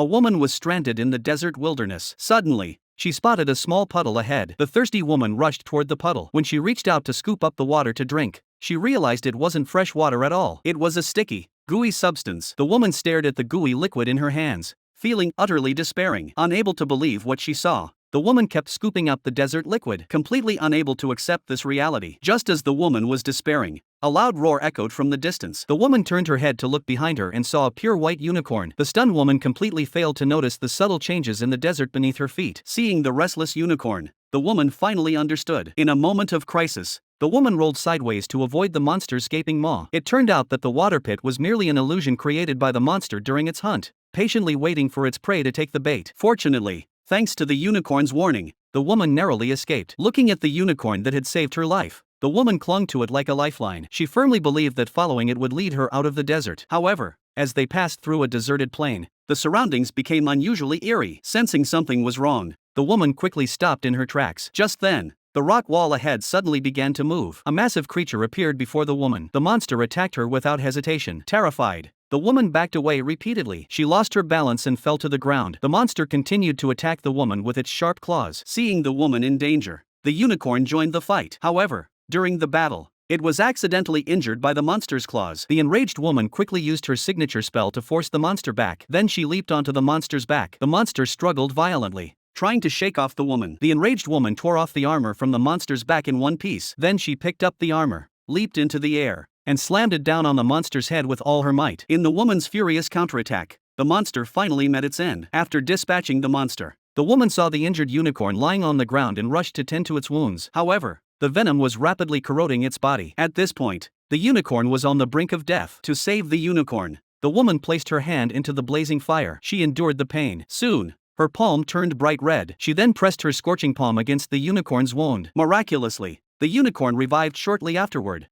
A woman was stranded in the desert wilderness. Suddenly, she spotted a small puddle ahead. The thirsty woman rushed toward the puddle. When she reached out to scoop up the water to drink, she realized it wasn't fresh water at all. It was a sticky, gooey substance. The woman stared at the gooey liquid in her hands, feeling utterly despairing. Unable to believe what she saw, the woman kept scooping up the desert liquid, completely unable to accept this reality. Just as the woman was despairing, a loud roar echoed from the distance. The woman turned her head to look behind her and saw a pure white unicorn. The stunned woman completely failed to notice the subtle changes in the desert beneath her feet. Seeing the restless unicorn, the woman finally understood. In a moment of crisis, the woman rolled sideways to avoid the monster's gaping maw. It turned out that the water pit was merely an illusion created by the monster during its hunt, patiently waiting for its prey to take the bait. Fortunately, thanks to the unicorn's warning, the woman narrowly escaped. Looking at the unicorn that had saved her life, the woman clung to it like a lifeline. She firmly believed that following it would lead her out of the desert. However, as they passed through a deserted plain, the surroundings became unusually eerie. Sensing something was wrong, the woman quickly stopped in her tracks. Just then, the rock wall ahead suddenly began to move. A massive creature appeared before the woman. The monster attacked her without hesitation. Terrified, the woman backed away repeatedly. She lost her balance and fell to the ground. The monster continued to attack the woman with its sharp claws. Seeing the woman in danger, the unicorn joined the fight. However, during the battle, it was accidentally injured by the monster's claws. The enraged woman quickly used her signature spell to force the monster back. Then she leaped onto the monster's back. The monster struggled violently, trying to shake off the woman. The enraged woman tore off the armor from the monster's back in one piece. Then she picked up the armor, leaped into the air, and slammed it down on the monster's head with all her might. In the woman's furious counterattack, the monster finally met its end. After dispatching the monster, the woman saw the injured unicorn lying on the ground and rushed to tend to its wounds. However, the venom was rapidly corroding its body. At this point, the unicorn was on the brink of death. To save the unicorn, the woman placed her hand into the blazing fire. She endured the pain. Soon, her palm turned bright red. She then pressed her scorching palm against the unicorn's wound. Miraculously, the unicorn revived shortly afterward.